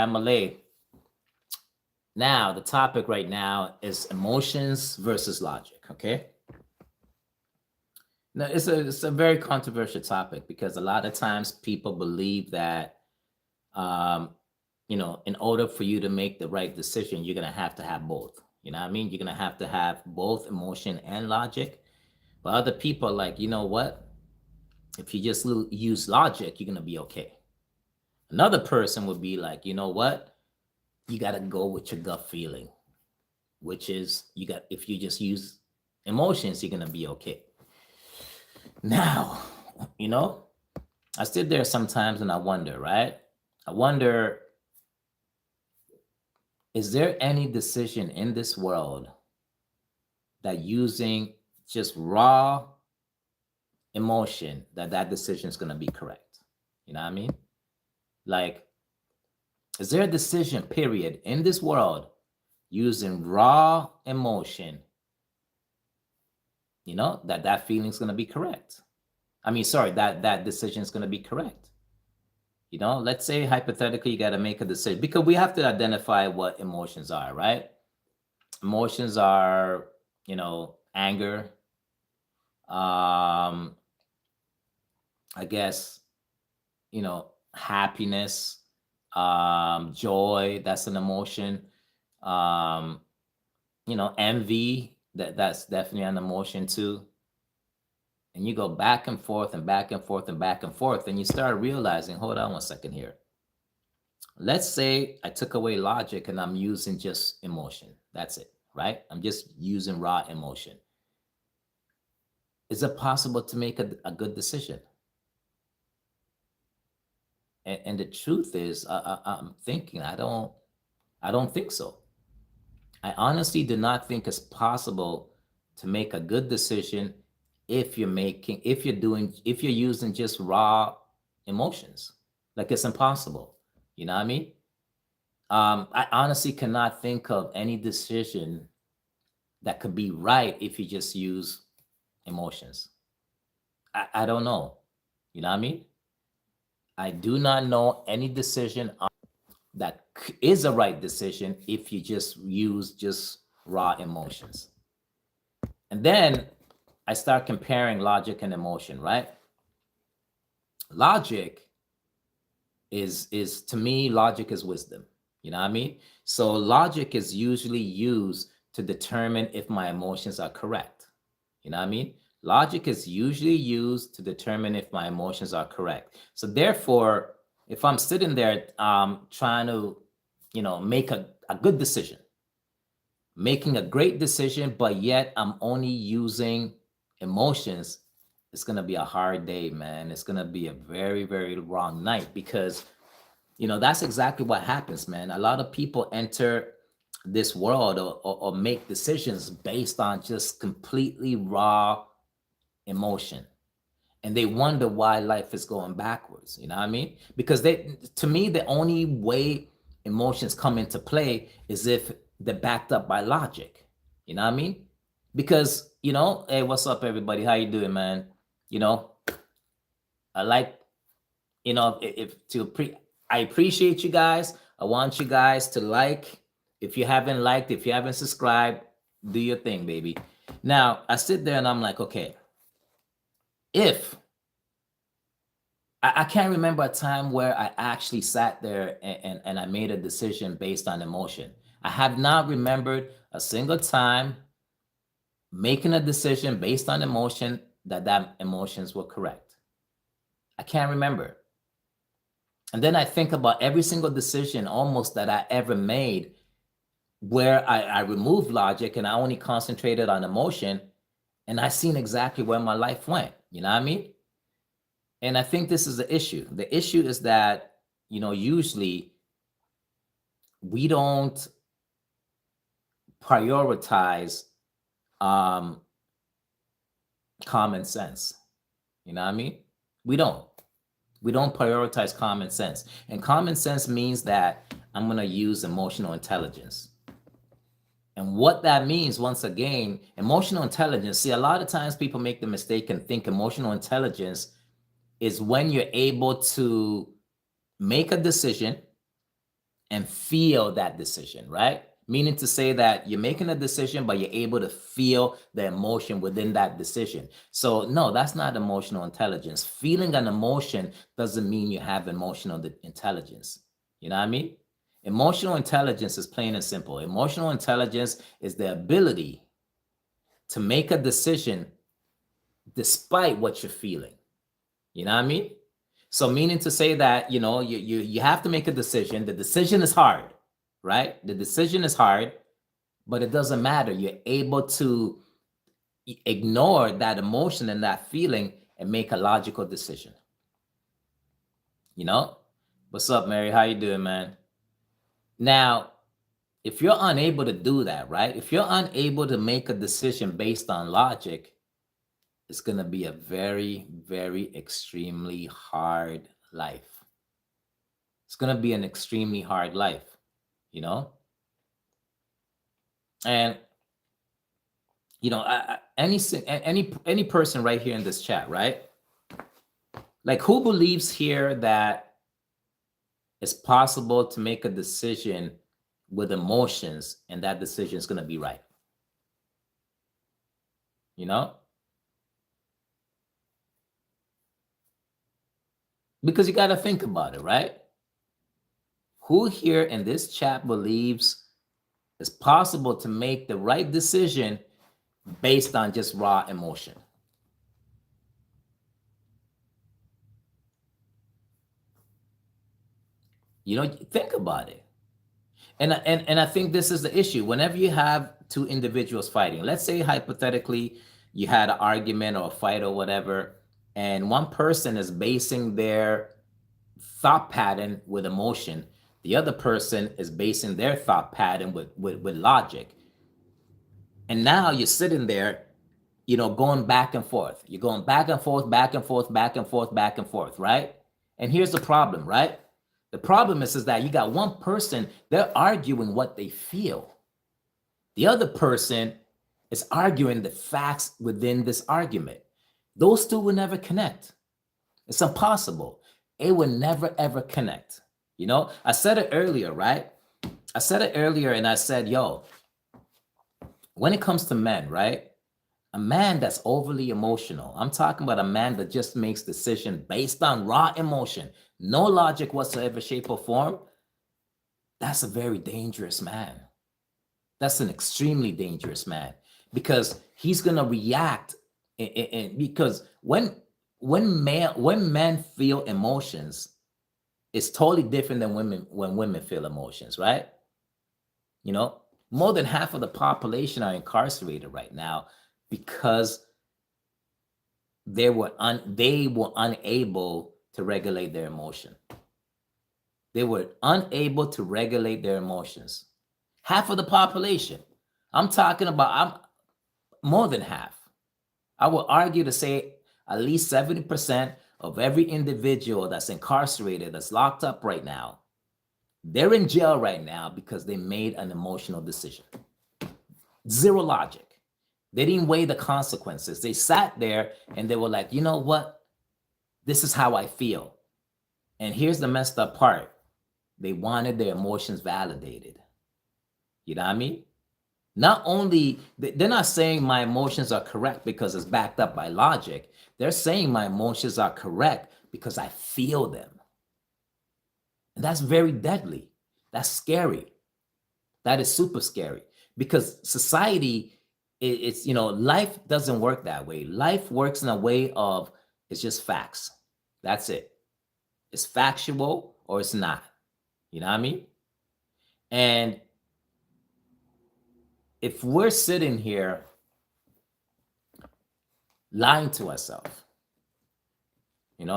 Malay. Now, the topic right now is emotions versus logic. Okay. Now, it's a very controversial topic because a lot of times people believe that, um, in order for you to make the right decision, you're gonna have to have both. You know what I mean? You're gonna have to have both emotion and logic. But other people are like, you know what? If you just use logic, you're gonna be okay. Another person would be like, you know what? You got to go with your gut feeling, which is if you just use emotions, you're gonna be okay. Now, you know, I sit there sometimes and I wonder, right? I wonder, is there any decision in this world that using just raw emotion that decision is gonna be correct? You know what I mean? Like, is there a decision period in this world using raw emotion, that feeling's going to be correct? I mean, sorry, that decision is going to be correct. Let's say hypothetically you got to make a decision, because we have to identify what emotions are, right? Emotions are, anger, I guess, happiness, joy, that's an emotion. um Envy, that's definitely an emotion too. And you go back and forth and back and forth and back and forth, and you start realizing, hold on one second here. Let's say I took away logic and I'm using just emotion. That's it, right? I'm just using raw emotion. Is it possible to make a good decision? And the truth is, I'm thinking, I don't think so. I honestly do not think it's possible to make a good decision if you're using just raw emotions. Like, it's impossible. You know what I mean? I honestly cannot think of any decision that could be right if you just use emotions. I don't know. You know what I mean? I do not know any decision that is a right decision if you just use just raw emotions. And then I start comparing logic and emotion, right? Logic is to me, logic is wisdom. You know what I mean? So logic is usually used to determine if my emotions are correct. You know what I mean? Logic is usually used to determine if my emotions are correct. So therefore, if I'm sitting there trying to, make a good decision, making a great decision, but yet I'm only using emotions, it's going to be a hard day, man. It's going to be a very, very wrong night, because, that's exactly what happens, man. A lot of people enter this world or make decisions based on just completely raw emotion. And they wonder why life is going backwards. You know what I mean? Because to me, the only way emotions come into play is if they're backed up by logic. You know what I mean? Because, hey, what's up, everybody? How you doing, man? You know, I like, I appreciate you guys. I want you guys to like. If you haven't liked, if you haven't subscribed, do your thing, baby. Now, I sit there and I'm like, okay, if I can't remember a time where I actually sat there and I made a decision based on emotion. I have not remembered a single time making a decision based on emotion that emotions were correct. I can't remember. And then I think about every single decision almost that I ever made where I removed logic and I only concentrated on emotion, and I seen exactly where my life went. You know what I mean? And I think this is the issue. The issue is that, usually we don't prioritize um, common sense. You know what I mean? We don't. We don't prioritize common sense. And common sense means that I'm going to use emotional intelligence. And what that means, once again, emotional intelligence. See, a lot of times people make the mistake and think emotional intelligence is when you're able to make a decision and feel that decision, right? Meaning to say that you're making a decision, but you're able to feel the emotion within that decision. So, no, that's not emotional intelligence. Feeling an emotion doesn't mean you have emotional intelligence. You know what I mean? Emotional intelligence is plain and simple. Emotional intelligence is the ability to make a decision despite what you're feeling. You know what I mean? So meaning to say that, you have to make a decision. The decision is hard, right? The decision is hard, but it doesn't matter. You're able to ignore that emotion and that feeling and make a logical decision. You know? What's up, Mary? How you doing, man? Now, if you're unable to do that, right? If you're unable to make a decision based on logic, it's going to be a very, very extremely hard life. It's going to be an extremely hard life, you know? And, any person right here in this chat, right? Like, who believes here that it's possible to make a decision with emotions and that decision is going to be right? You know? Because you got to think about it, right? Who here in this chat believes it's possible to make the right decision based on just raw emotion? Think about it. And I think this is the issue. Whenever you have two individuals fighting, let's say hypothetically you had an argument or a fight or whatever, and one person is basing their thought pattern with emotion, the other person is basing their thought pattern with logic. And now you're sitting there, going back and forth. You're going back and forth, back and forth, back and forth, back and forth, right? And here's the problem, right? The problem is that you got one person, they're arguing what they feel. The other person is arguing the facts within this argument. Those two will never connect. It's impossible. It will never, ever connect. I said it earlier, right? I said it earlier and I said, when it comes to men, right? A man that's overly emotional, I'm talking about a man that just makes decisions based on raw emotion, no logic whatsoever, shape, or form. That's a very dangerous man. That's an extremely dangerous man because he's gonna react. Because when men feel emotions, it's totally different than when women feel emotions, right? More than half of the population are incarcerated right now because they were unable to regulate their emotion. They were unable to regulate their emotions. Half of the population. I'm talking about more than half. I would argue to say at least 70% of every individual that's incarcerated, that's locked up right now, they're in jail right now because they made an emotional decision. Zero logic. They didn't weigh the consequences. They sat there and they were like, you know what? This is how I feel. And here's the messed up part. They wanted their emotions validated. You know what I mean? Not only, they're not saying my emotions are correct because it's backed up by logic. They're saying my emotions are correct because I feel them. And that's very deadly. That's scary. That is super scary because society, life doesn't work that way. Life works in a way of it's just facts. That's it. It's factual or it's not. You know what I mean? And if we're sitting here lying to ourselves,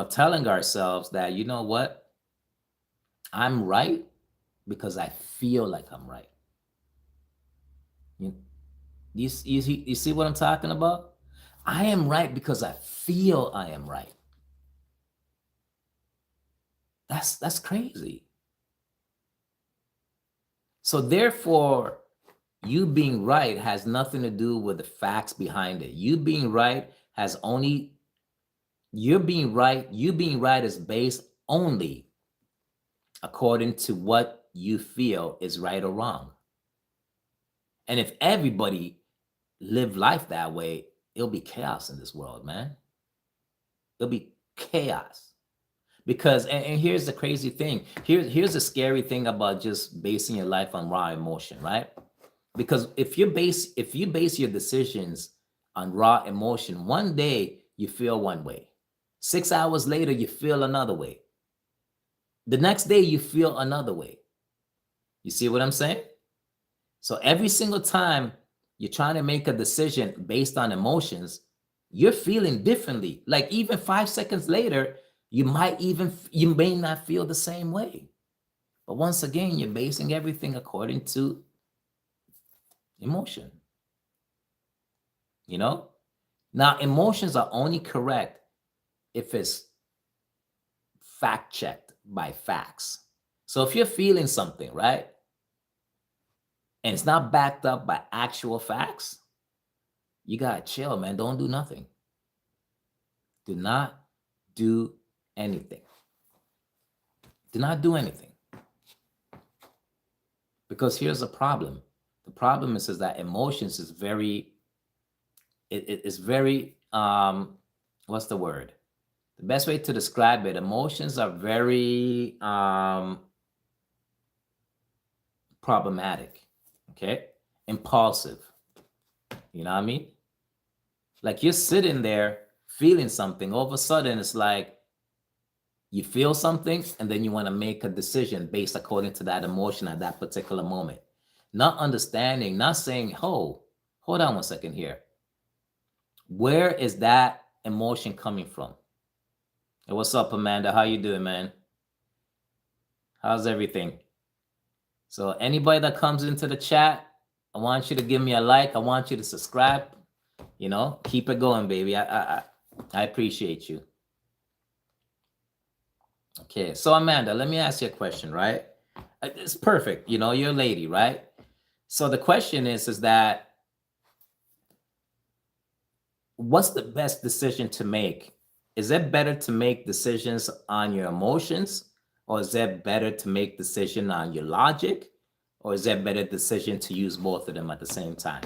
telling ourselves that, you know what? I'm right because I feel like I'm right. You see what I'm talking about? I am right because I feel I am right. That's crazy. So therefore, you being right has nothing to do with the facts behind it. You being right you being right is based only according to what you feel is right or wrong. And if everybody lived life that way, it'll be chaos in this world, man. It'll be chaos. Because and here's the crazy thing. Here's the scary thing about just basing your life on raw emotion, right? Because if you base your decisions on raw emotion, one day you feel one way. 6 hours later, you feel another way. The next day you feel another way. You see what I'm saying? So every single time you're trying to make a decision based on emotions, you're feeling differently. Like even 5 seconds later, you may not feel the same way. But once again, you're basing everything according to emotion. You know? Now, emotions are only correct if it's fact checked by facts. So if you're feeling something, right? And it's not backed up by actual facts, you gotta chill, man. Don't do nothing. Do not do anything. Do not do anything. Because here's the problem. The problem is that emotions is very, it is very, what's the word? The best way to describe it, emotions are very problematic, okay? Impulsive. You know what I mean? Like you're sitting there feeling something, all of a sudden it's like you feel something and then you want to make a decision based according to that emotion at that particular moment. Not understanding, not saying, oh, hold on one second here. Where is that emotion coming from? Hey, what's up, Amanda? How you doing, man? How's everything? So anybody that comes into the chat, I want you to give me a like. I want you to subscribe. You know, keep it going, baby. I appreciate you. Okay, so Amanda, let me ask you a question, right? It's perfect. You know, you're a lady, right? So the question is that what's the best decision to make? Is it better to make decisions on your emotions, or is it better to make decision on your logic, or is it better decision to use both of them at the same time?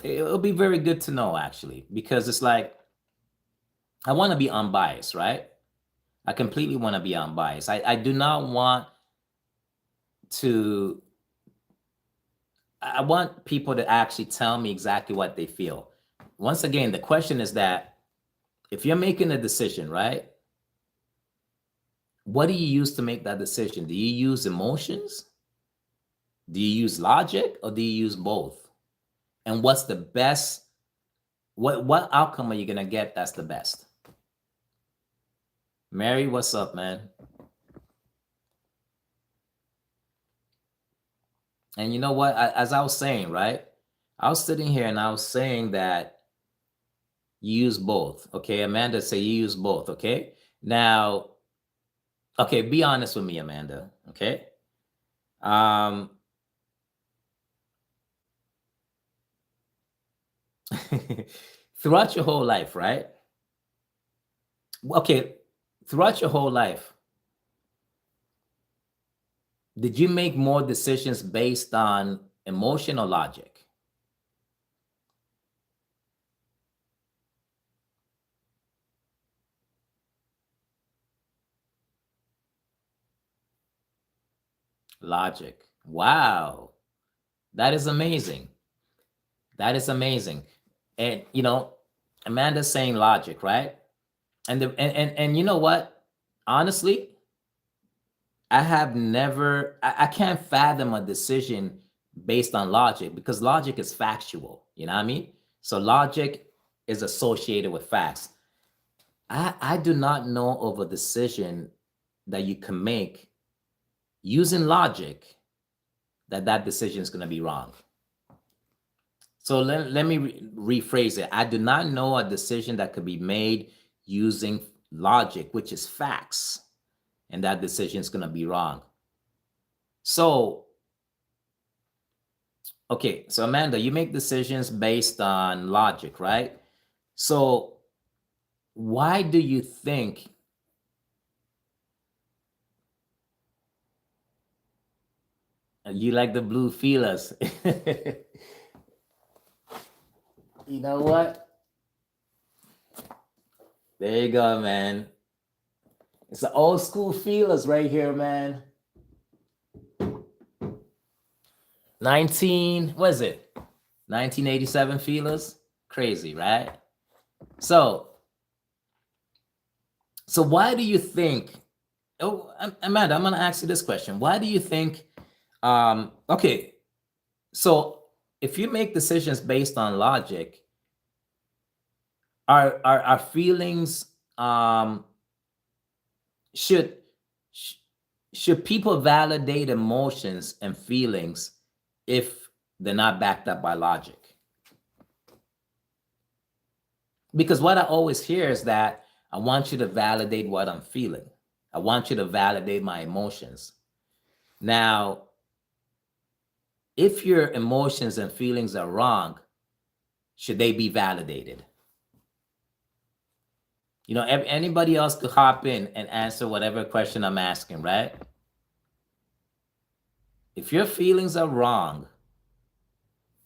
It'll be very good to know, actually, because it's like I want to be unbiased, right? I completely want to be unbiased. I do not want to, I want people to actually tell me exactly what they feel. Once again, the question is that if you're making a decision, right? What do you use to make that decision? Do you use emotions? Do you use logic, or do you use both? And what's the best? What outcome are you gonna get that's the best? Mary, what's up, man? And you know what? As I was saying, right? I was sitting here and I was saying that you use both. Okay, Amanda say you use both. Okay, now, okay, be honest with me, Amanda. Okay, um, throughout your whole life, right? Okay, throughout your whole life, did you make more decisions based on emotion or logic? Logic. Wow. That is amazing. That is amazing. And you know, Amanda's saying logic, right? And you know what? Honestly, I have never I can't fathom a decision based on logic because logic is factual. You know what I mean? So logic is associated with facts. I do not know of a decision that you can make using logic that decision is going to be wrong. So let me rephrase it. I do not know a decision that could be made using logic, which is facts, and that decision is going to be wrong. So Okay, so Amanda, you make decisions based on logic, right? So why do you think you like the blue feelers? You know what? There you go, man. It's the old school feelers right here, man. What is it? 1987 feelers? Crazy, right? So, so why do you think, oh, Amanda, I'm going to ask you this question. Why do you think, okay, so if you make decisions based on logic, our feelings, should, sh- should people validate emotions and feelings if they're not backed up by logic? Because what I always hear is that I want you to validate what I'm feeling. I want you to validate my emotions. Now, if your emotions and feelings are wrong, should they be validated? You know, anybody else could hop in and answer whatever question I'm asking, right? If your feelings are wrong,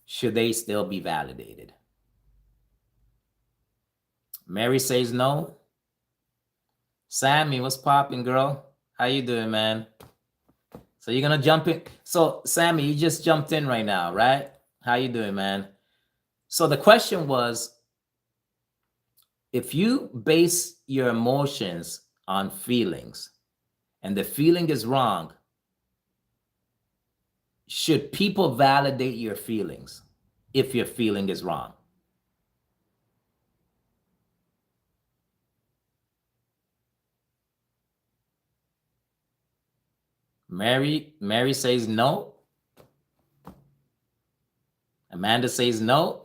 should they still be validated? Mary says no. Sammy, what's popping, girl? How you doing, man? So you're gonna jump in. So Sammy, you just jumped in right now, right? How you doing, man? So the question was, if you base your emotions on feelings and the feeling is wrong, should people validate your feelings if your feeling is wrong? Mary says no. Amanda says no.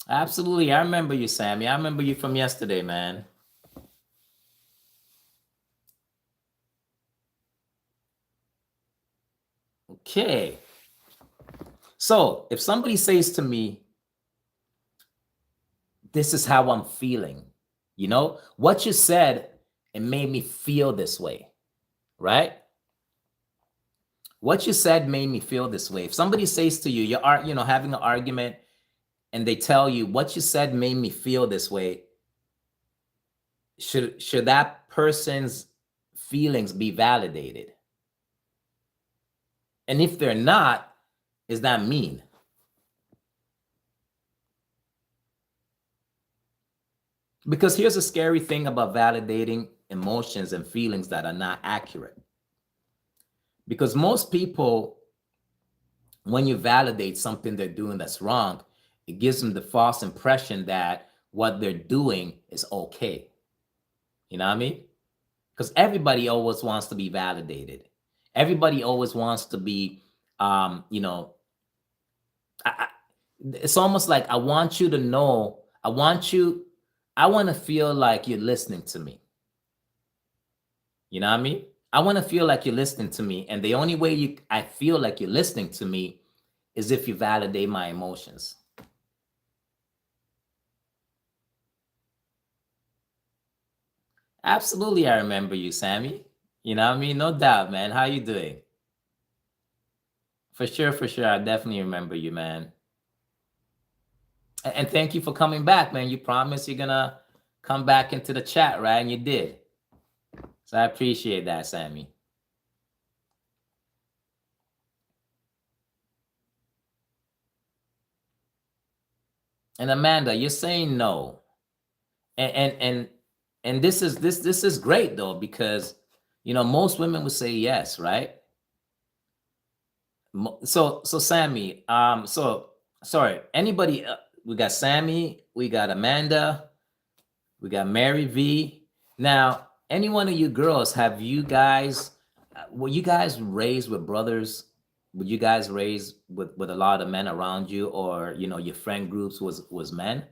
Absolutely. I remember you, Sammy. I remember you from yesterday, man. Okay. So if somebody says to me, this is how I'm feeling, you know, what you said, it made me feel this way, right? What you said made me feel this way. If somebody says to you, you know, having an argument and they tell you what you said made me feel this way, should that person's feelings be validated? And if they're not, is that mean? Because here's a scary thing about validating emotions and feelings that are not accurate. Because most people, when you validate something they're doing that's wrong, it gives them the false impression that what they're doing is okay. You know what I mean? Because everybody always wants to be validated. Everybody always wants to be, you know, I, it's almost like I want you to know, I want to feel like you're listening to me. You know what I mean? I want to feel like you're listening to me. And the only way I feel like you're listening to me is if you validate my emotions. Absolutely, I remember you, Sammy. You know what I mean? No doubt, man. How you doing? For sure, for sure. I definitely remember you, man. And thank you for coming back, man. You promised you're gonna come back into the chat, right? And you did. So I appreciate that, Sammy. And Amanda, you're saying no. And this is great though, because you know most women would say yes, right? So Sammy, so sorry, anybody, we got Sammy, we got Amanda, we got Mary V. Now, any one of you girls, have you guys, were you guys raised with brothers? Were you guys raised with a lot of men around you, or you know, your friend groups was men?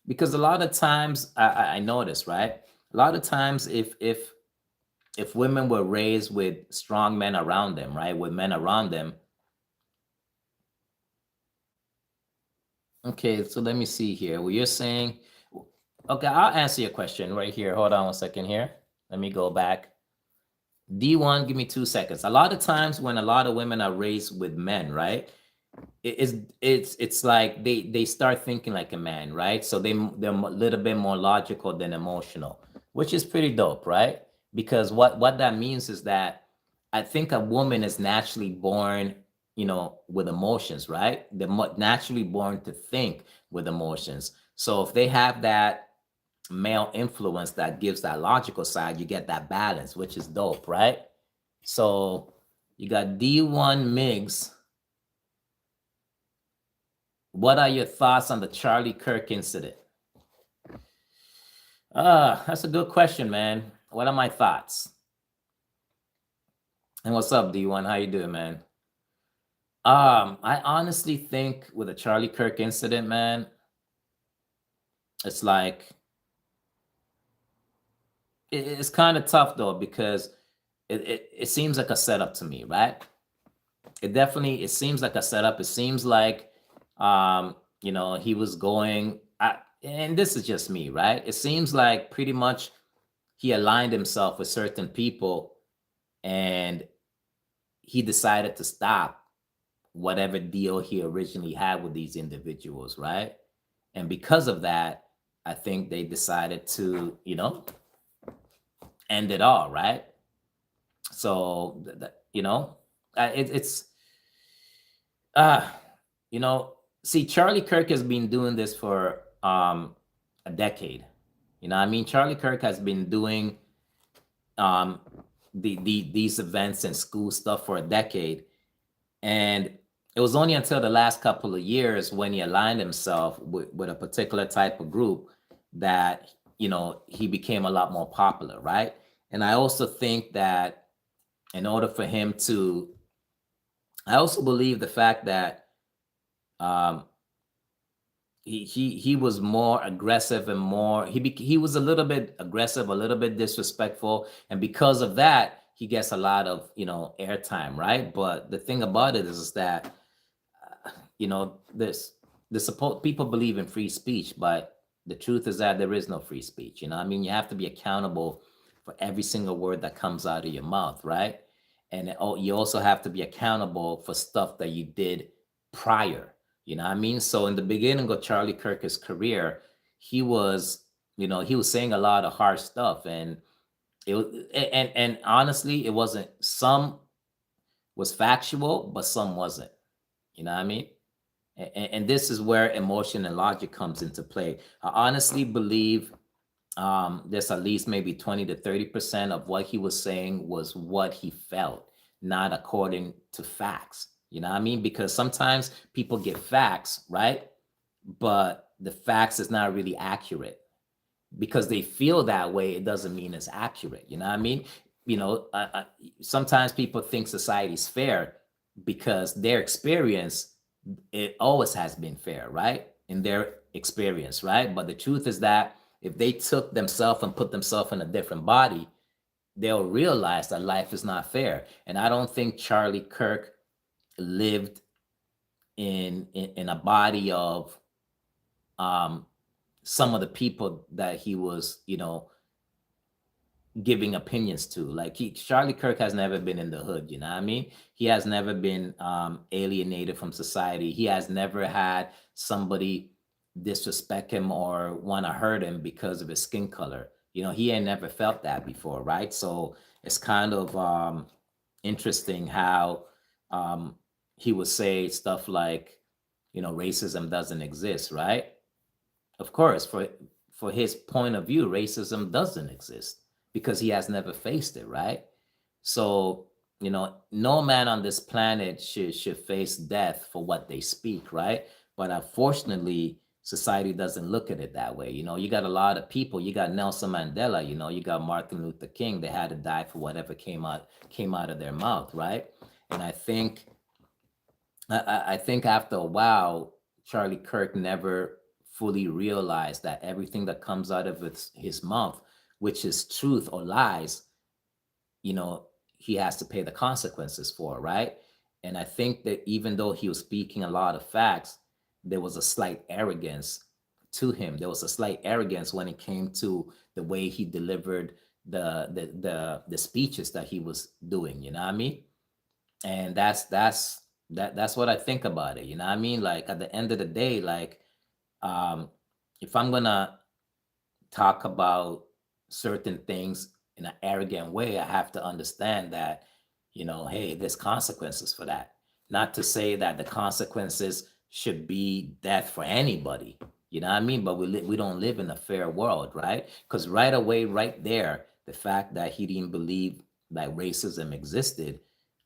because a lot of times I notice, right? A lot of times if women were raised with strong men around them, right, with men around them. Okay, so let me see here. Well, you're saying, okay, I'll answer your question right here. Hold on 1 second here. Let me go back. D1, give me 2 seconds. A lot of times when a lot of women are raised with men, right? It's like they start thinking like a man, right? So they're a little bit more logical than emotional, which is pretty dope, right? Because what that means is that I think a woman is naturally born, with emotions, right? They're naturally born to think with emotions. So if they have that male influence that gives that logical side, you get that balance, which is dope, right? So you got D1 Migs. What are your thoughts on the Charlie Kirk incident? That's a good question, man. What are my thoughts? And what's up, D1? How you doing, man? I honestly think with the Charlie Kirk incident, man, it's like it's kind of tough though because it seems like a setup to me, right? It seems like a setup. It seems like he was going and this is just me, right? It seems like pretty much he aligned himself with certain people and he decided to stop whatever deal he originally had with these individuals, right? And because of that, I think they decided to, end it all, right? So, it's uh, you know, see, Charlie Kirk has been doing this for a decade. I mean, Charlie Kirk has been doing um these events and school stuff for a decade. And it was only until the last couple of years when he aligned himself with a particular type of group that, he became a lot more popular, right? And I also think that in order for him to, I also believe the fact that um, he was more aggressive and more he was a little bit aggressive, a little bit disrespectful, and because of that, he gets a lot of airtime, right? But the thing about it is that this the support people believe in free speech, but the truth is that there is no free speech. I mean, you have to be accountable for every single word that comes out of your mouth, right? And you also have to be accountable for stuff that you did prior. You know what I mean? So in the beginning of Charlie Kirk's career, he was, he was saying a lot of harsh stuff, and it was, and honestly, it wasn't. Some was factual, but some wasn't. You know what I mean? And this is where emotion and logic comes into play. I honestly believe there's at least maybe 20 to 30% of what he was saying was what he felt, not according to facts. You know what I mean? Because sometimes people get facts, right? But the facts is not really accurate. Because they feel that way, it doesn't mean it's accurate. You know what I mean? Sometimes people think society's fair because their experience, it always has been fair, right? In their experience, right? But the truth is that if they took themselves and put themselves in a different body, they'll realize that life is not fair. And I don't think Charlie Kirk lived in a body of um, some of the people that he was, giving opinions to. Like Charlie Kirk has never been in the hood, you know what I mean? He has never been alienated from society. He has never had somebody disrespect him or want to hurt him because of his skin color. He ain't never felt that before, right? So it's kind of interesting how he would say stuff like, racism doesn't exist, right? Of course, for his point of view, racism doesn't exist because he has never faced it, right? So, no man on this planet should face death for what they speak, right? But unfortunately, society doesn't look at it that way. You got a lot of people. You got Nelson Mandela. You got Martin Luther King. They had to die for whatever came out of their mouth, right? And I think after a while, Charlie Kirk never fully realize that everything that comes out of his mouth, which is truth or lies, you know, he has to pay the consequences for, right? And I think that even though he was speaking a lot of facts, there was a slight arrogance to him. There was a slight arrogance when it came to the way he delivered the speeches that he was doing, you know what I mean? And that's what I think about it, you know what I mean? Like at the end of the day, like um if I'm gonna talk about certain things in an arrogant way, I have to understand that, hey, there's consequences for that. Not to say that the consequences should be death for anybody, you know what I mean? But we don't live in a fair world, right? Because right away, right there, the fact that he didn't believe that racism existed,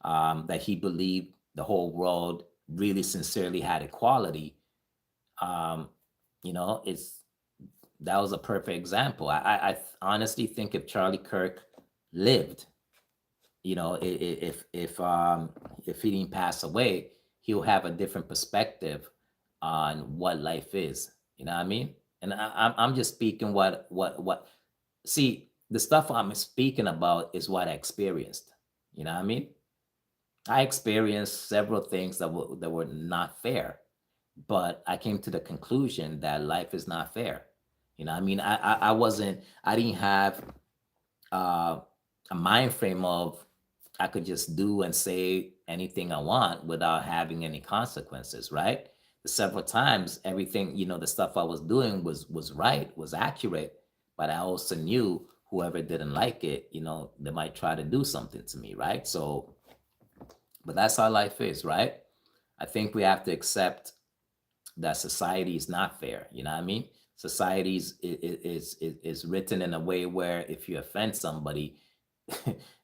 that he believed the whole world really sincerely had equality, um, it's that was a perfect example. I honestly think if Charlie Kirk lived, if he didn't pass away, he'll have a different perspective on what life is. You know what I mean? And I'm just speaking what. See, the stuff I'm speaking about is what I experienced. You know what I mean? I experienced several things that were not fair, but I came to the conclusion that life is not fair. You know, I mean, I didn't have uh, a mind frame of I could just do and say anything I want without having any consequences, right? Several times, everything, the stuff I was doing was right, was accurate, but I also knew whoever didn't like it, they might try to do something to me, right? So, but that's how life is, right? I think we have to accept that society is not fair. You know what I mean? Society is written in a way where if you offend somebody,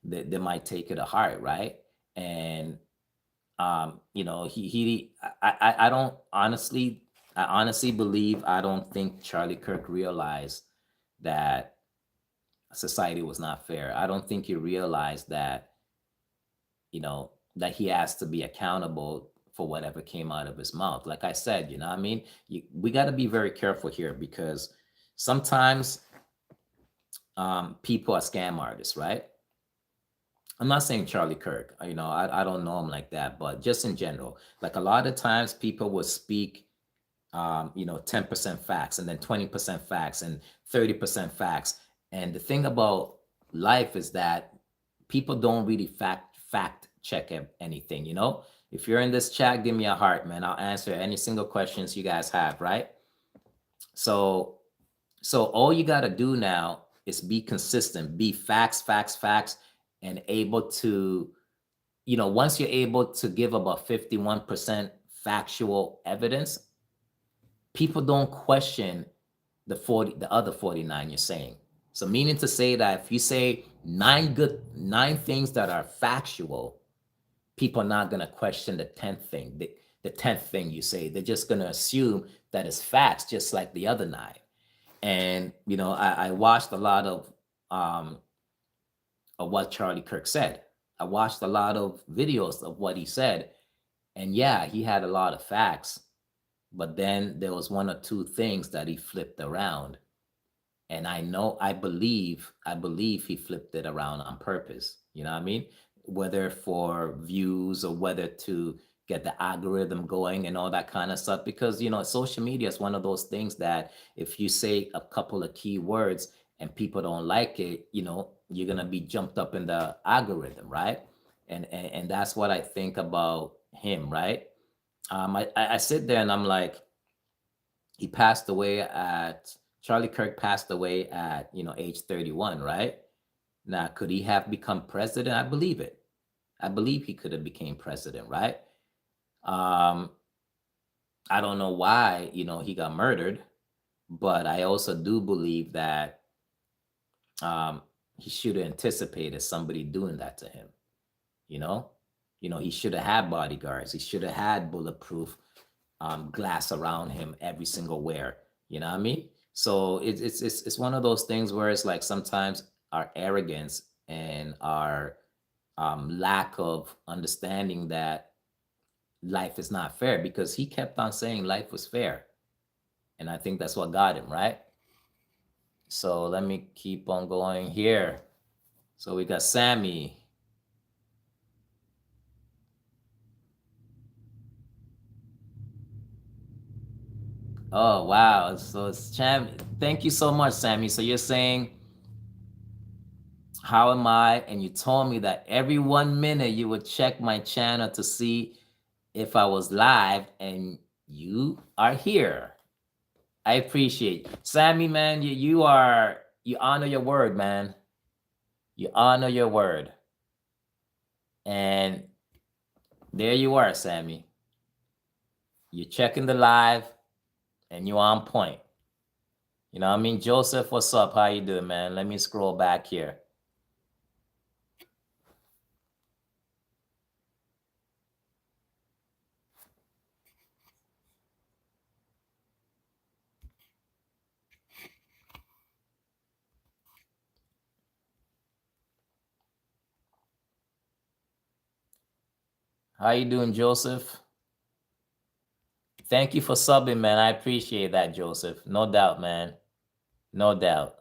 they might take it to heart, right? And I don't honestly, I honestly believe I don't think Charlie Kirk realized that society was not fair. I don't think he realized that he has to be accountable for whatever came out of his mouth. Like I said, you know what I mean? We got to be very careful here because sometimes people are scam artists, right? I'm not saying Charlie Kirk, I don't know him like that, but just in general, like a lot of times people will speak, 10% facts and then 20% facts and 30% facts. And the thing about life is that people don't really fact check anything, If you're in this chat, give me a heart, man. I'll answer any single questions you guys have, right? So so all you got to do now is be consistent, be facts, facts, facts, and able to, once you're able to give about 51% factual evidence, people don't question the other 49 you're saying. So meaning to say that if you say nine things that are factual, people are not going to question the 10th thing, the 10th thing you say. They're just going to assume that it's facts, just like the other nine. And I watched a lot of what Charlie Kirk said. I watched a lot of videos of what he said, and yeah, he had a lot of facts, but then there was one or two things that he flipped around, and I believe he flipped it around on purpose. You know what I mean? Whether for views or whether to get the algorithm going and all that kind of stuff. Because social media is one of those things that if you say a couple of key words and people don't like it, you're gonna be jumped up in the algorithm, right? And that's what I think about him, right? I sit there and I'm like, he passed away at Charlie Kirk passed away at age 31, right? Now, could he have become president? I believe it. I believe he could have became president, right? Um, I don't know why he got murdered, but I also do believe that um, he should have anticipated somebody doing that to him. You know, he should have had bodyguards. He should have had bulletproof glass around him every single wear. You know what I mean? So it's one of those things where it's like sometimes our arrogance and our lack of understanding that life is not fair, because he kept on saying life was fair. And I think that's what got him, right? So let me keep on going here. So we got Sammy. Oh wow. So it's thank you so much, Sammy. So you're saying, how am I? And you told me that every 1 minute you would check my channel to see if I was live, and you are here. I appreciate you. Sammy, man. You honor your word, man. You honor your word. And there you are, Sammy. You're checking the live and you're on point. You know what I mean? Joseph, what's up? How you doing, man? Let me scroll back here. How you doing, Joseph? Thank you for subbing, man. I appreciate that, Joseph. No doubt, man. No doubt.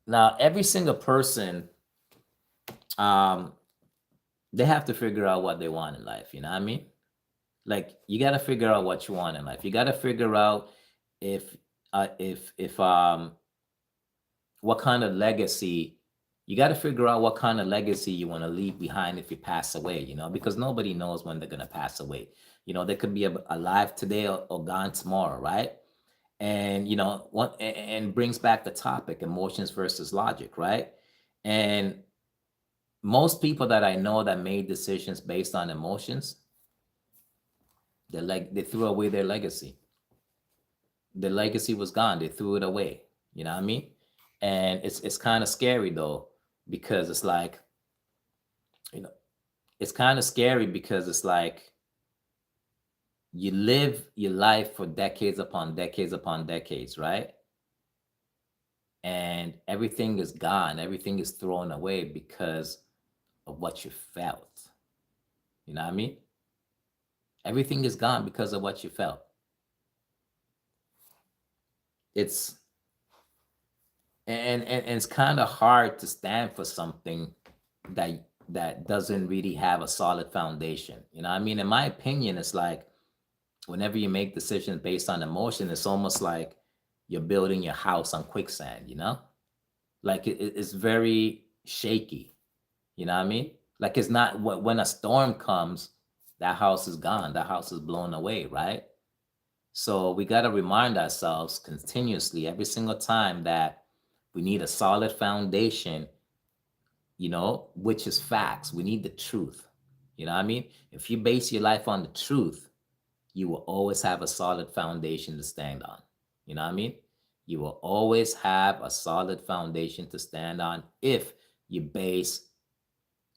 Now, every single person, um, they have to figure out what they want in life. You know what I mean? Like, you got to figure out what you want in life. You got to figure out if, if what kind of legacy. You got to figure out what kind of legacy you want to leave behind if you pass away. You know, because nobody knows when they're gonna pass away. You know, they could be alive today or gone tomorrow, right? And you know what, and brings back the topic, emotions versus logic, right? And most people that I know that made decisions based on emotions, they threw away their legacy. The legacy was gone. They threw it away. You know what I mean? And it's kind of scary though, because it's like, you know, it's kind of scary because it's like you live your life for decades upon decades upon decades, right? And everything is gone, everything is thrown away because of what you felt. You know what I mean? Everything is gone because of what you felt. It's and it's kind of hard to stand for something that doesn't really have a solid foundation. You know what I mean? In my opinion, it's like whenever you make decisions based on emotion, it's almost like you're building your house on quicksand, you know? Like it's very shaky. You know what I mean? Like it's not when a storm comes, that house is gone. That house is blown away, right? So we got to remind ourselves continuously every single time that we need a solid foundation, you know, which is facts. We need the truth. You know what I mean? If you base your life on the truth, you will always have a solid foundation to stand on. You know what I mean? You will always have a solid foundation to stand on if you base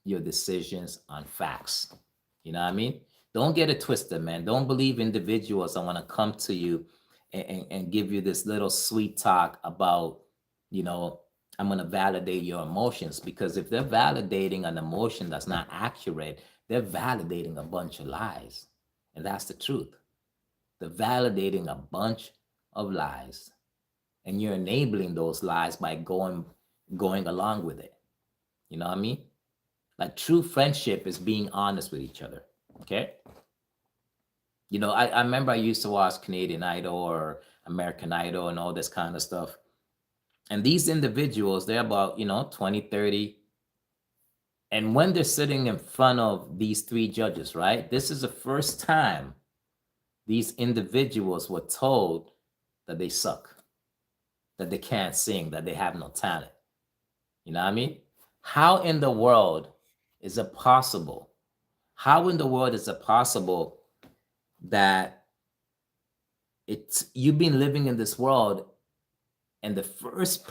your decisions on facts. You know what I mean? Don't get it twisted, man. Don't believe individuals that want to come to you and give you this little sweet talk about, you know, I'm going to validate your emotions, because if they're validating an emotion that's not accurate, they're validating a bunch of lies. And that's the truth. They're validating a bunch of lies. And you're enabling those lies by going along with it. You know what I mean? Like true friendship is being honest with each other. Okay. You know, I remember I used to watch Canadian Idol or American Idol and all this kind of stuff. And these individuals, they're about, you know, 20, 30. And when they're sitting in front of these three judges, right? This is the first time these individuals were told that they suck, that they can't sing, that they have no talent. You know what I mean? How in the world is it possible? How in the world is it possible that you've been living in this world, and the first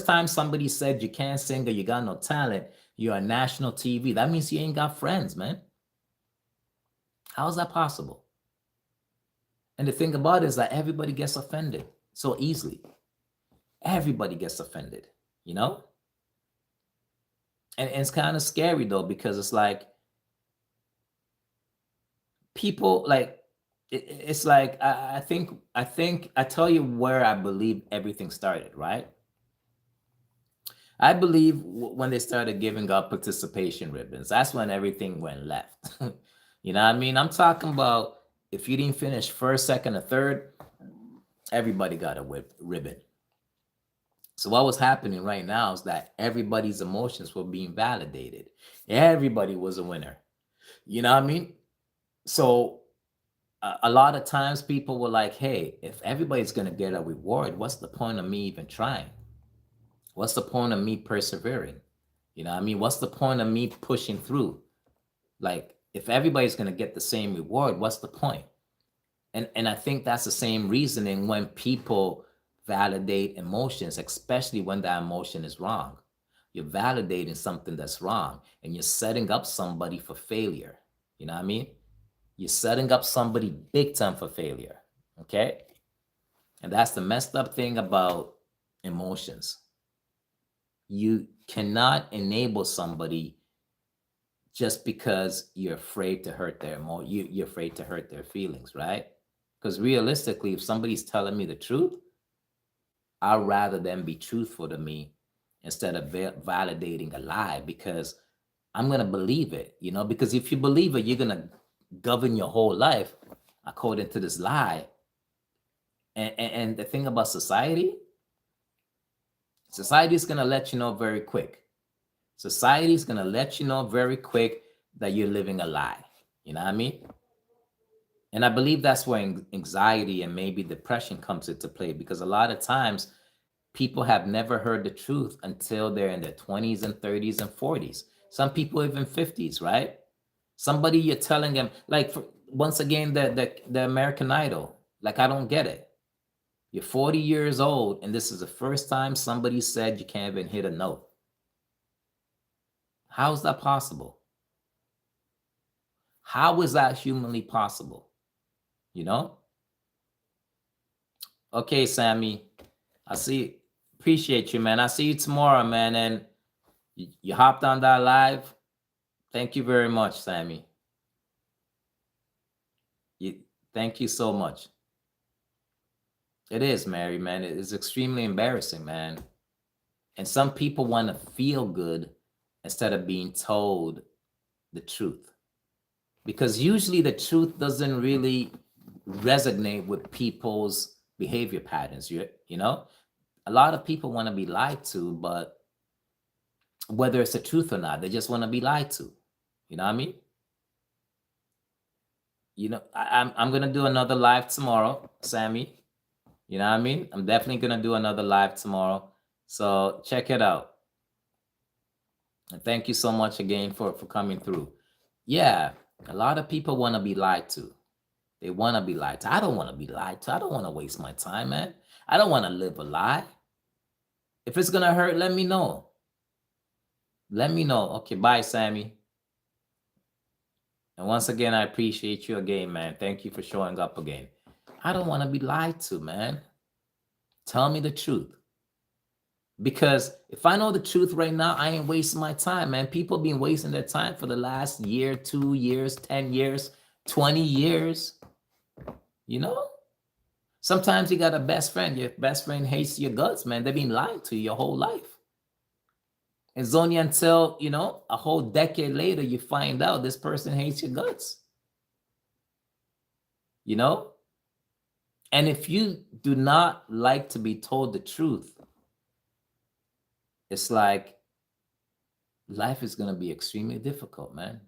time somebody said you can't sing or you got no talent, you're on national TV. That means you ain't got friends, man. How is that possible? And the thing about it is that everybody gets offended so easily. Everybody gets offended, you know? And it's kind of scary though, because it's like people like it's like I tell you where I believe everything started, right? I believe when they started giving out participation ribbons, that's when everything went left. You know what I mean? I'm talking about if you didn't finish first, second, or third, everybody got a ribbon. So what was happening right now is that everybody's emotions were being validated. Everybody was a winner. You know what I mean? So a lot of times people were like, hey, if everybody's going to get a reward, what's the point of me even trying? What's the point of me persevering? You know what I mean? What's the point of me pushing through? Like, if everybody's going to get the same reward, what's the point? And I think that's the same reasoning when people validate emotions, especially when that emotion is wrong. You're validating something that's wrong and you're setting up somebody for failure. You know what I mean? You're setting up somebody big time for failure. Okay? And that's the messed up thing about emotions. You cannot enable somebody just because you're afraid to hurt their you're afraid to hurt their feelings, right? Because realistically, if somebody's telling me the truth, I'd rather them be truthful to me instead of validating a lie because I'm gonna believe it, you know. Because if you believe it, you're gonna govern your whole life according to this lie. And the thing about society, society is gonna let you know very quick. Society is gonna let you know very quick that you're living a lie. You know what I mean? And I believe that's where anxiety and maybe depression comes into play because a lot of times people have never heard the truth until they're in their 20s and 30s and 40s. Some people even 50s, right? Somebody you're telling them, like, once again, the American Idol, like, I don't get it. You're 40 years old, and this is the first time somebody said you can't even hit a note. How is that possible? How is that humanly possible? You know? Okay, Sammy. I see. Appreciate you, man. I see you tomorrow, man. And you hopped on that live. Thank you very much, Sammy. You, thank you so much. It is, Mary, man. It is extremely embarrassing, man. And some people want to feel good instead of being told the truth. Because usually the truth doesn't really resonate with people's behavior patterns. You know? A lot of people want to be lied to, but whether it's the truth or not, they just want to be lied to. You know what I mean? You know, I'm gonna do another live tomorrow, Sammy. You know what I mean? I'm definitely gonna do another live tomorrow. So check it out. And thank you so much again for coming through. Yeah, a lot of people want to be lied to. They want to be lied to. I don't want to be lied to. I don't want to waste my time, man. I don't want to live a lie. If it's gonna hurt, let me know. Let me know. Okay, bye, Sammy. And once again, I appreciate you again, man. Thank you for showing up again. I don't want to be lied to, man. Tell me the truth. Because if I know the truth right now, I ain't wasting my time, man. People been wasting their time for the last year, 2 years, 10 years, 20 years. You know? Sometimes you got a best friend. Your best friend hates your guts, man. They've been lying to you your whole life. It's only until, you know, a whole decade later, you find out this person hates your guts. You know? And if you do not like to be told the truth, it's like life is going to be extremely difficult, man.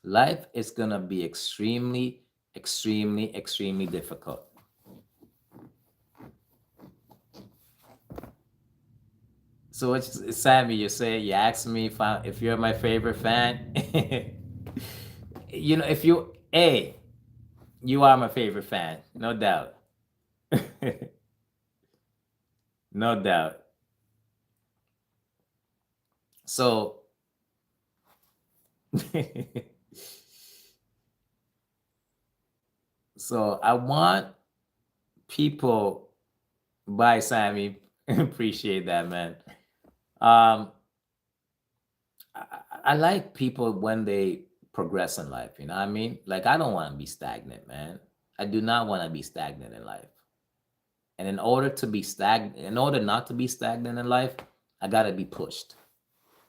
Life is going to be extremely, extremely, extremely difficult. So what's Sammy, you say, you asked me if you're my favorite fan. You know, if you, hey, you are my favorite fan, no doubt. No doubt. So, so I want people, bye, Sammy. Appreciate that, man. Um, I like people when they progress in life. You know what I mean? Like, I don't want to be stagnant, man. I do not want to be stagnant in life. And in order not to be stagnant in life, I gotta be pushed.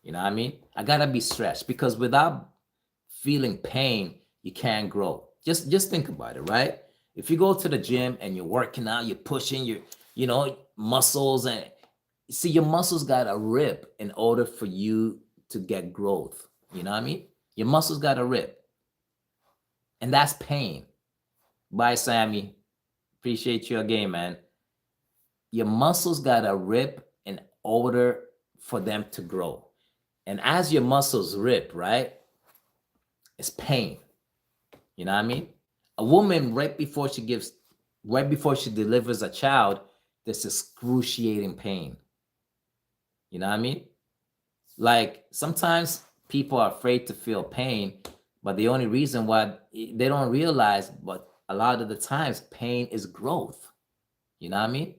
You know what I mean? I gotta be stretched, because without feeling pain, you can't grow. Just think about it, right? If you go to the gym and you're working out, you're pushing your, muscles, and see, your muscles gotta rip in order for you to get growth. You know what I mean? Your muscles gotta rip. And that's pain. Bye, Sammy. Appreciate you again, man. Your muscles gotta rip in order for them to grow. And as your muscles rip, right, it's pain. You know what I mean? A woman right before she delivers a child, there's excruciating pain. You know what I mean? Like, sometimes people are afraid to feel pain, but the only reason why they don't realize, but a lot of the times, pain is growth. You know what I mean?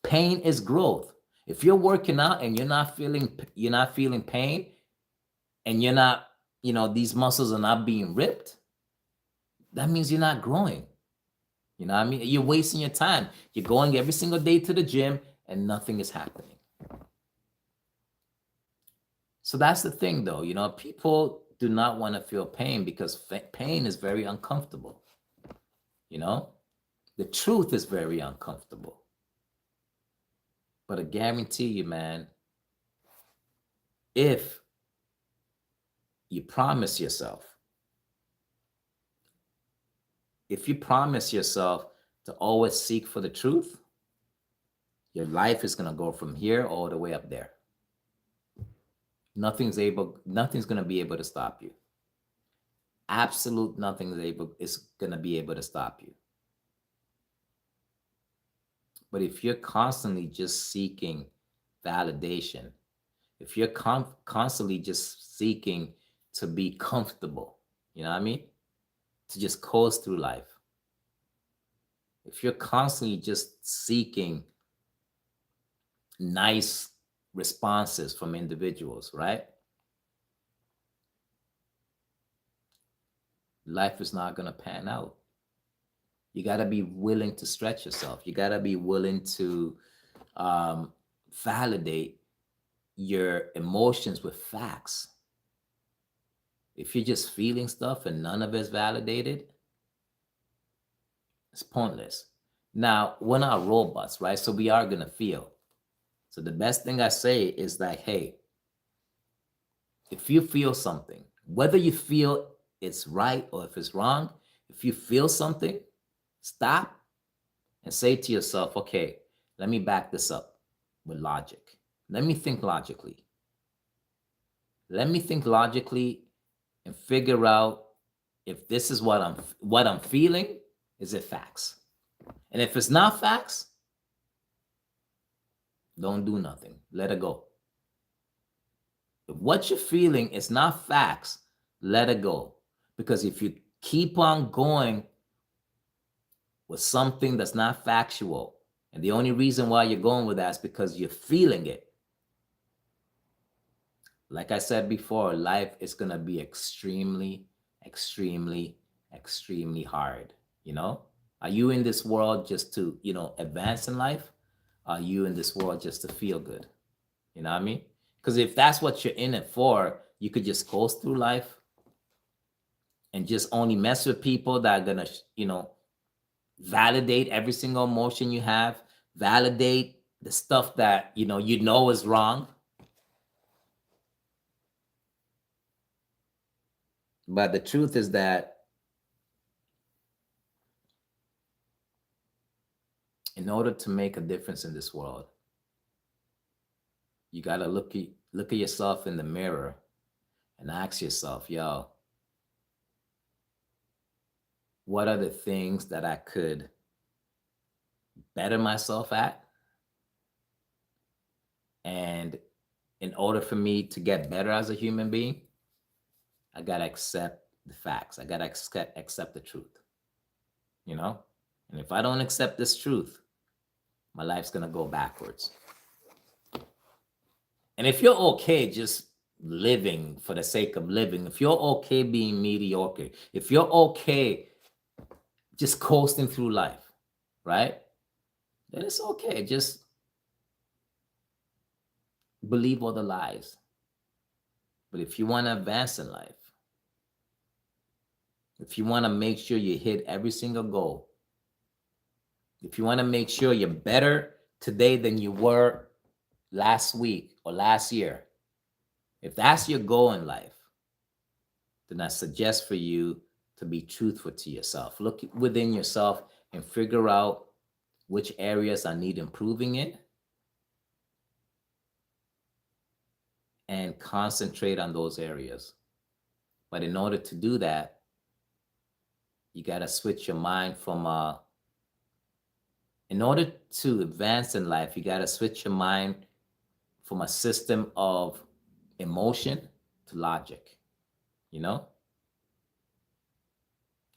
Pain is growth. If you're working out and you're not feeling pain, and you're not, these muscles are not being ripped, that means you're not growing. You know what I mean? You're wasting your time. You're going every single day to the gym and nothing is happening. So that's the thing, though. People do not want to feel pain because pain is very uncomfortable. The truth is very uncomfortable. But I guarantee you, man, if you promise yourself to always seek for the truth, your life is going to go from here all the way up there. Nothing's going to be able to stop you. Absolute nothing is going to be able to stop you. But if you're constantly just seeking validation, if you're constantly just seeking to be comfortable, you know what I mean? To just coast through life. If you're constantly just seeking nice responses from individuals, right? Life is not going to pan out. You got to be willing to stretch yourself. You got to be willing to validate your emotions with facts. If you're just feeling stuff and none of it's validated, it's pointless. Now, we're not robots, right? So we are going to feel. So the best thing I say is that, hey, if you feel something, whether you feel it's right or if it's wrong, if you feel something, stop and say to yourself, okay, let me back this up with logic. Let me think logically. Let me think logically and figure out if this is what I'm feeling, is it facts? And if it's not facts, don't do nothing. Let it go. If what you're feeling is not facts, let it go. Because if you keep on going with something that's not factual, and the only reason why you're going with that is because you're feeling it, like I said before, life is going to be extremely, extremely, extremely hard. Are you in this world just to, advance in life? Are you in this world just to feel good? You know what I mean? Because if that's what you're in it for, you could just coast through life and just only mess with people that are going to, validate every single emotion you have, validate the stuff that, is wrong. But the truth is that in order to make a difference in this world, you got to look at yourself in the mirror and ask yourself, yo, what are the things that I could better myself at? And in order for me to get better as a human being, I got to accept the facts. I got to accept the truth, And if I don't accept this truth, my life's going to go backwards. And if you're okay just living for the sake of living, if you're okay being mediocre, if you're okay just coasting through life, right? Then it's okay. Just believe all the lies. But if you want to advance in life, if you want to make sure you hit every single goal, if you want to make sure you're better today than you were last week or last year, if that's your goal in life, then I suggest for you to be truthful to yourself. Look within yourself and figure out which areas I need improving in and concentrate on those areas. But in order to do that, you got to switch your mind from in order to advance in life, you got to switch your mind from a system of emotion to logic, you know?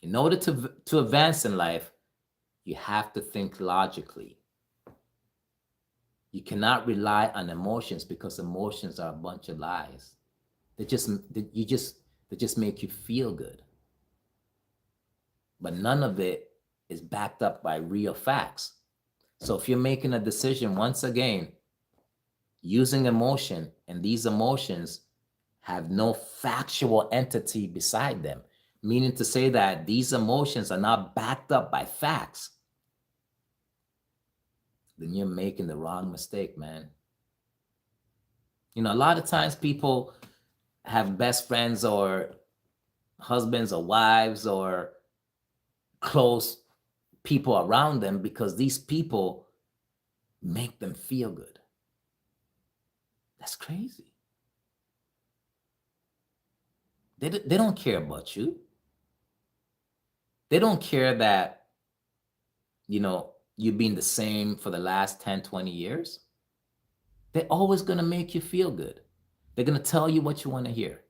In order to advance in life, you have to think logically. You cannot rely on emotions because emotions are a bunch of lies. They just they just make you feel good. But none of it is backed up by real facts. So if you're making a decision once again using emotion and these emotions have no factual entity beside them, meaning to say that these emotions are not backed up by facts, then you're making the wrong mistake, man. You know, a lot of times people have best friends or husbands or wives or close people around them because these people make them feel good. That's crazy. They don't care about you. They don't care that, you know, you've been the same for the last 10, 20 years. They're always going to make you feel good. They're going to tell you what you want to hear.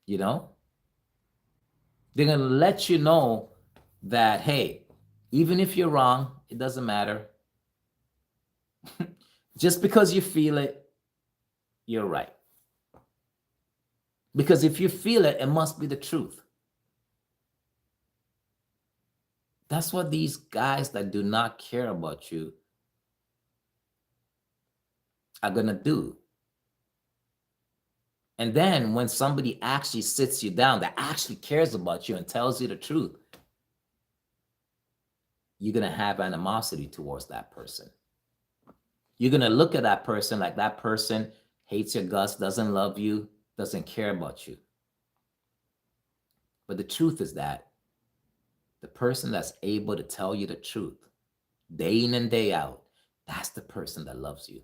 You know? They're going to let you know that, hey, even if you're wrong, it doesn't matter. Just because you feel it, you're right. Because if you feel it, it must be the truth. That's what these guys that do not care about you are going to do. And then when somebody actually sits you down that actually cares about you and tells you the truth, you're going to have animosity towards that person. You're going to look at that person like that person hates your guts, doesn't love you, doesn't care about you. But the truth is that the person that's able to tell you the truth day in and day out, that's the person that loves you.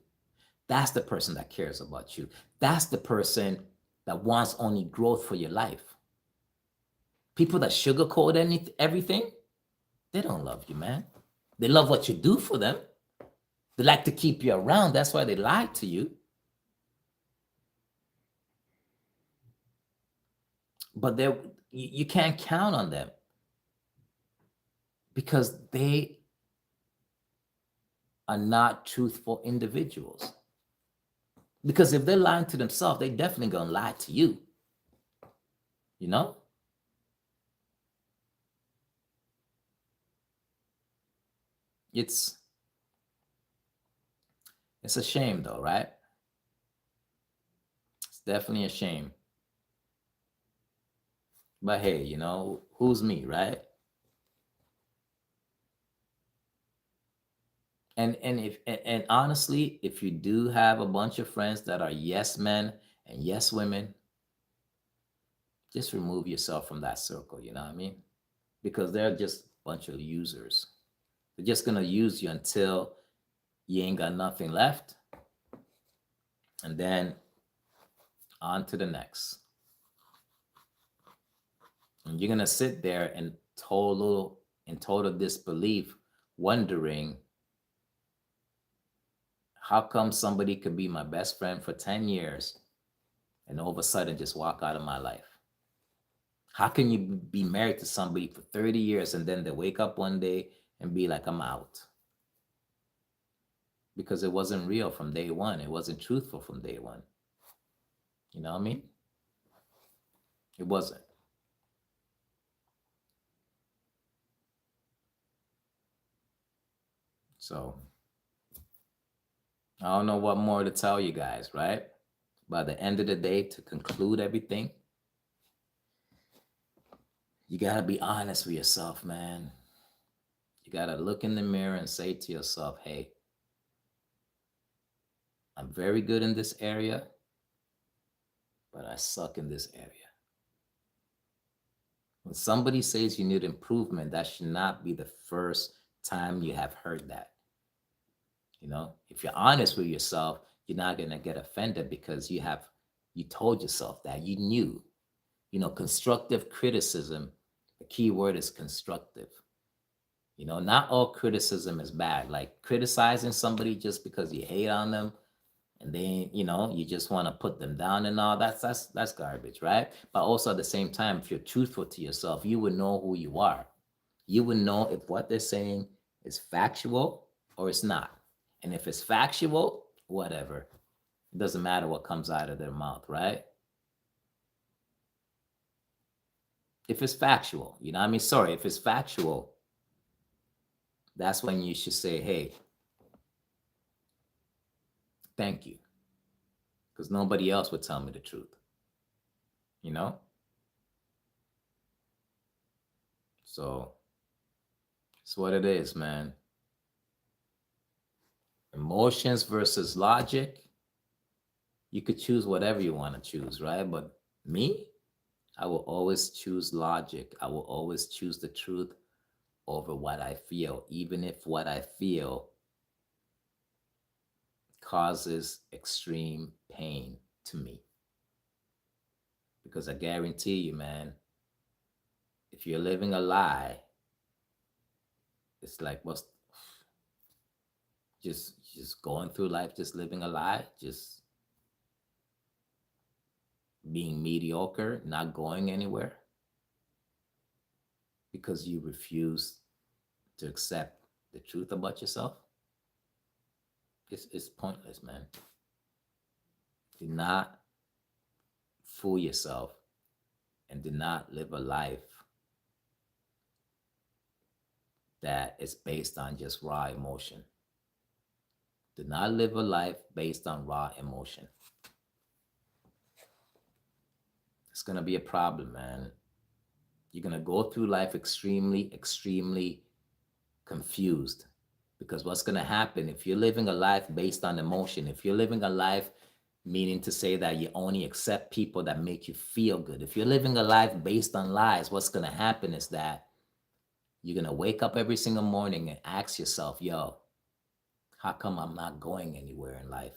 That's the person that cares about you. That's the person that wants only growth for your life. People that sugarcoat everything, they don't love you, man. They love what you do for them. They like to keep you around. That's why they lie to you. But you can't count on them because they are not truthful individuals. Because if they're lying to themselves, they definitely gonna lie to you. You know? It's a shame though, right? It's definitely a shame. But hey, you know, who's me, right? And honestly, if you do have a bunch of friends that are yes men and yes women, just remove yourself from that circle, you know what I mean? Because they're just a bunch of users. They're just gonna use you until you ain't got nothing left. And then on to the next. And you're gonna sit there in total disbelief, wondering how come somebody could be my best friend for 10 years and all of a sudden just walk out of my life? How can you be married to somebody for 30 years and then they wake up one day and be like, I'm out? because it wasn't real from day one. It wasn't truthful from day one. You know what I mean? It wasn't. So I don't know what more to tell you guys, right? By the end of the day, to conclude everything, you got to be honest with yourself, man. You got to look in the mirror and say to yourself, hey, I'm very good in this area, but I suck in this area. When somebody says you need improvement, that should not be the first time you have heard that. You know, if you're honest with yourself, you're not going to get offended because you told yourself that you knew. You know, constructive criticism, the key word is constructive. You know, not all criticism is bad. Like criticizing somebody just because you hate on them and then, you know, you just want to put them down and all that's garbage, right? But also at the same time, if you're truthful to yourself, you would know who you are. You would know if what they're saying is factual or it's not. And if it's factual, whatever. It doesn't matter what comes out of their mouth, right? If it's factual, you know what I mean? Sorry, if it's factual, that's when you should say, hey, thank you. Because nobody else would tell me the truth. You know? So it's what it is, man. Emotions versus logic. You could choose whatever you want to choose, right? But me, I will always choose logic. I will always choose the truth over what I feel, even if what I feel causes extreme pain to me. Because I guarantee you, man, if you're living a lie, it's like what's just going through life, just living a lie, just being mediocre, not going anywhere because you refuse to accept the truth about yourself. It's pointless, man. Do not fool yourself and do not live a life that is based on just raw emotion. Do not live a life based on raw emotion. It's going to be a problem, man. You're going to go through life extremely, extremely confused. Because what's going to happen if you're living a life based on emotion, if you're living a life meaning to say that you only accept people that make you feel good, if you're living a life based on lies, what's going to happen is that you're going to wake up every single morning and ask yourself, yo, how come I'm not going anywhere in life?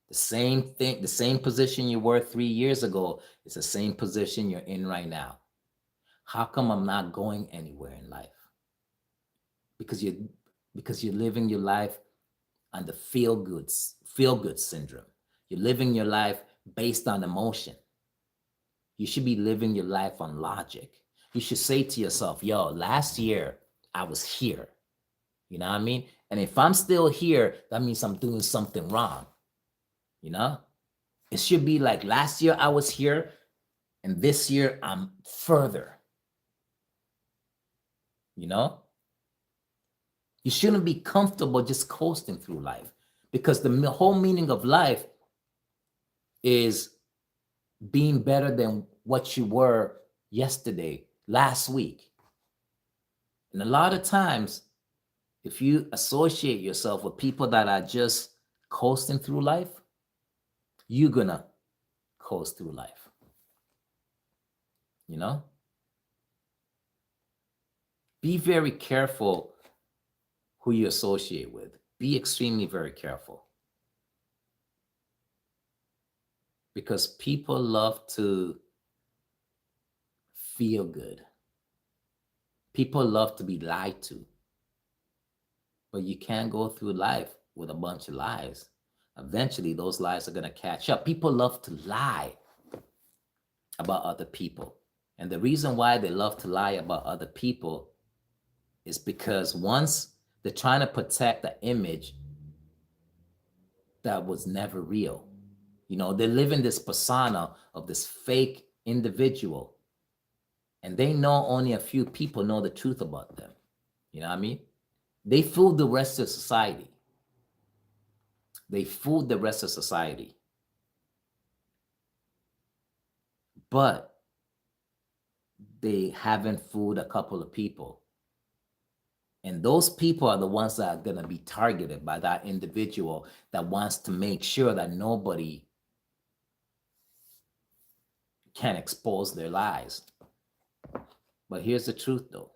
The same thing, the same position you were 3 years ago is the same position you're in right now. How come I'm not going anywhere in life? Because you're living your life on the feel good syndrome. You're living your life based on emotion. You should be living your life on logic. You should say to yourself, yo, last year I was here. You know what I mean? And if I'm still here, that means I'm doing something wrong. You know? It should be like last year I was here and this year I'm further. You know? You shouldn't be comfortable just coasting through life because the whole meaning of life is being better than what you were yesterday, last week. And a lot of times, if you associate yourself with people that are just coasting through life, you're gonna coast through life. You know? Be very careful who you associate with. Be extremely very careful. Because people love to feel good. People love to be lied to. But you can't go through life with a bunch of lies. Eventually, those lies are going to catch up. People love to lie about other people. And the reason why they love to lie about other people is because once they're trying to protect the image that was never real. They live in this persona of this fake individual, and they know only a few people know the truth about them. You know what I mean? They fooled the rest of society. They fooled the rest of society. But they haven't fooled a couple of people. And those people are the ones that are going to be targeted by that individual that wants to make sure that nobody can expose their lies. But here's the truth, though.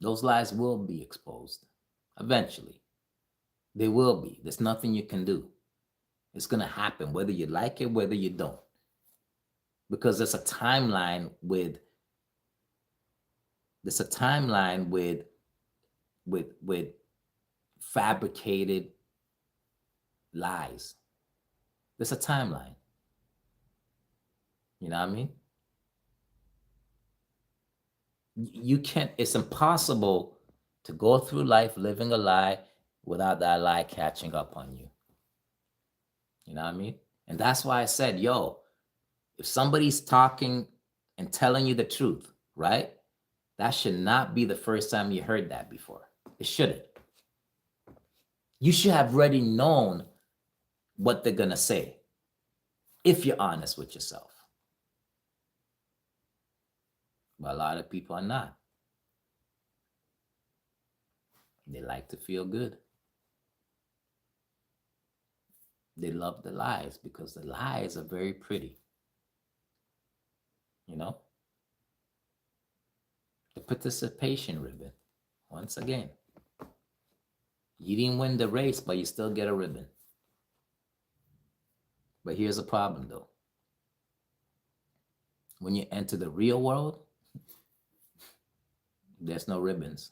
Those lies will be exposed eventually. They will be. There's nothing you can do. It's going to happen, whether you like it, whether you don't. Because there's a timeline with with fabricated lies. There's a timeline. You know what I mean? You can't, it's impossible to go through life living a lie without that lie catching up on you. You know what I mean? And that's why I said, yo, if somebody's talking and telling you the truth, right? That should not be the first time you heard that before. It shouldn't. You should have already known what they're going to say if you're honest with yourself. But a lot of people are not. They like to feel good. They love the lies because the lies are very pretty. You know? The participation ribbon. Once again, you didn't win the race, but you still get a ribbon. But here's the problem, though. When you enter the real world, there's no ribbons.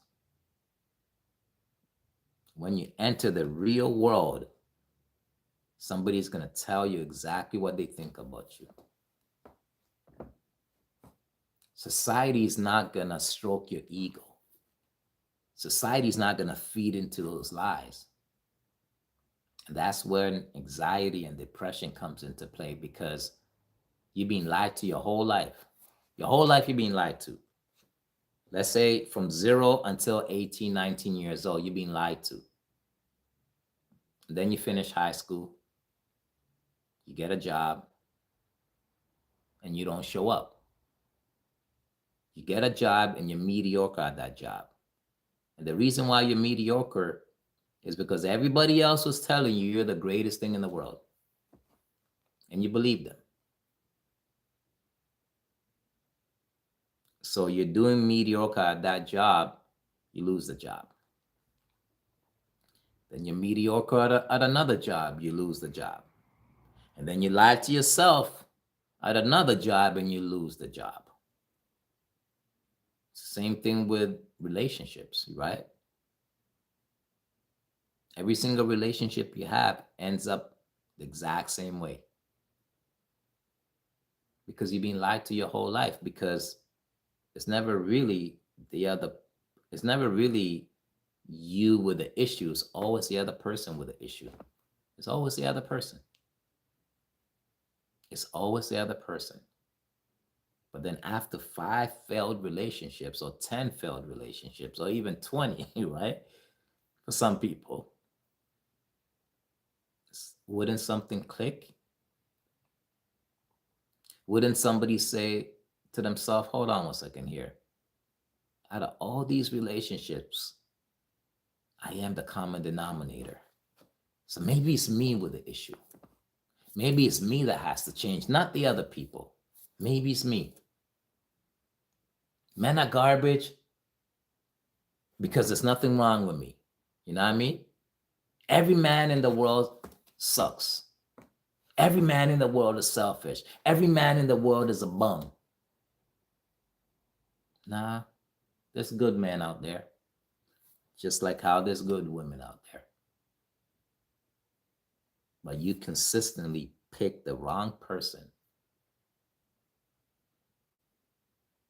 When you enter the real world, somebody's going to tell you exactly what they think about you. Society is not going to stroke your ego. Society is not going to feed into those lies. And that's when anxiety and depression comes into play, because you've been lied to your whole life. Your whole life you've been lied to. Let's say from 0 until 18, 19 years old, you've been lied to. And then you finish high school, you get a job, and you don't show up. You get a job and you're mediocre at that job. And the reason why you're mediocre is because everybody else was telling you you're the greatest thing in the world. And you believe them. So you're doing mediocre at that job, you lose the job. Then you're mediocre at another job, you lose the job. And then you lie to yourself at another job and you lose the job. Same thing with relationships, right? Every single relationship you have ends up the exact same way. Because you've been lied to your whole life, because it's never really it's never really you with the issue. It's always the other person with the issue. It's always the other person. It's always the other person. But then after 5 failed relationships, or 10 failed relationships, or even 20, right? For some people, wouldn't something click? Wouldn't somebody say to themselves, hold on 1 second here. Out of all these relationships, I am the common denominator. So maybe it's me with the issue. Maybe it's me that has to change, not the other people. Maybe it's me. Men are garbage because there's nothing wrong with me. You know what I mean? Every man in the world sucks. Every man in the world is selfish. Every man in the world is a bum. Nah, there's good men out there. Just like how there's good women out there. But you consistently pick the wrong person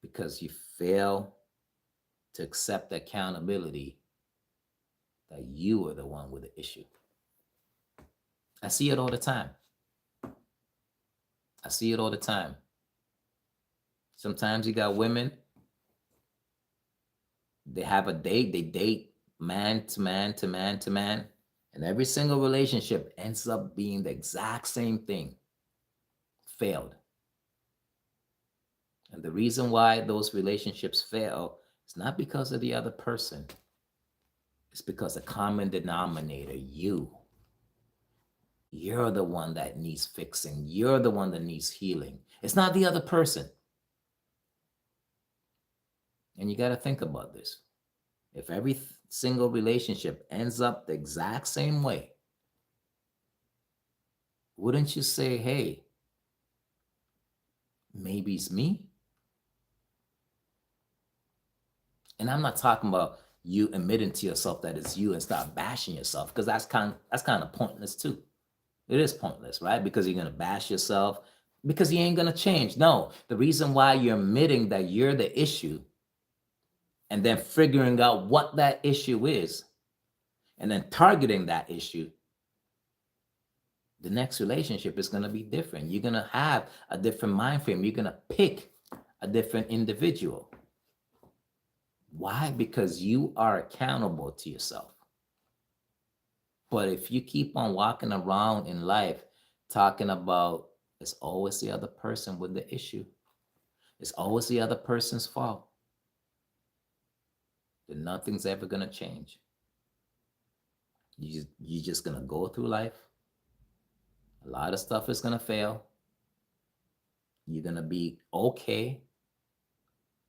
because you fail to accept the accountability that you are the one with the issue. I see it all the time. I see it all the time. Sometimes you got women, they have a date, they date man to man to man to man, and every single relationship ends up being the exact same thing, failed. And the reason why those relationships fail is not because of the other person, it's because the common denominator, you're the one that needs fixing, you're the one that needs healing. It's not the other person. And you got to think about this. If every single relationship ends up the exact same way, wouldn't you say, hey, maybe it's me? And I'm not talking about you admitting to yourself that it's you and start bashing yourself, because that's kind of pointless too. It is pointless, right? Because you're gonna bash yourself because you ain't gonna change. No, the reason why you're admitting that you're the issue and then figuring out what that issue is and then targeting that issue, the next relationship is going to be different. You're going to have a different mind frame. You're going to pick a different individual. Why? Because you are accountable to yourself. But if you keep on walking around in life talking about it's always the other person with the issue, it's always the other person's fault, then nothing's ever going to change. You're just going to go through life. A lot of stuff is going to fail. You're going to be okay.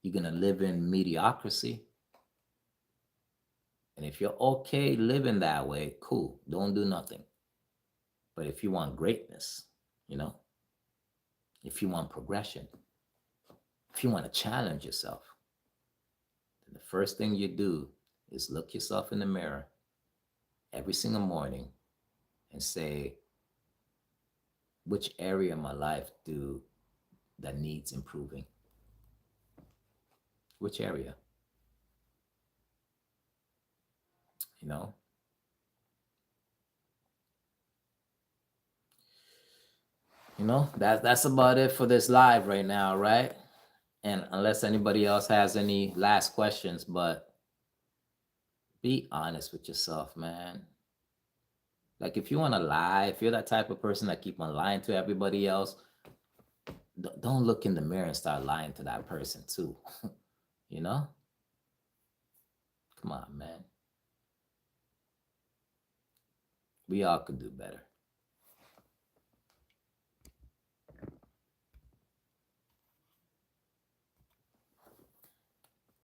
You're going to live in mediocrity. And if you're okay living that way, cool, don't do nothing. But if you want greatness, you know, if you want progression, if you want to challenge yourself, then the first thing you do is look yourself in the mirror every single morning and say, which area of my life that needs improving? Which area? You know? That's about it for this live right now, right? And unless anybody else has any last questions, but be honest with yourself, man. Like if you want to lie, if you're that type of person that keep on lying to everybody else, don't look in the mirror and start lying to that person too. you know? Come on, man. We all could do better.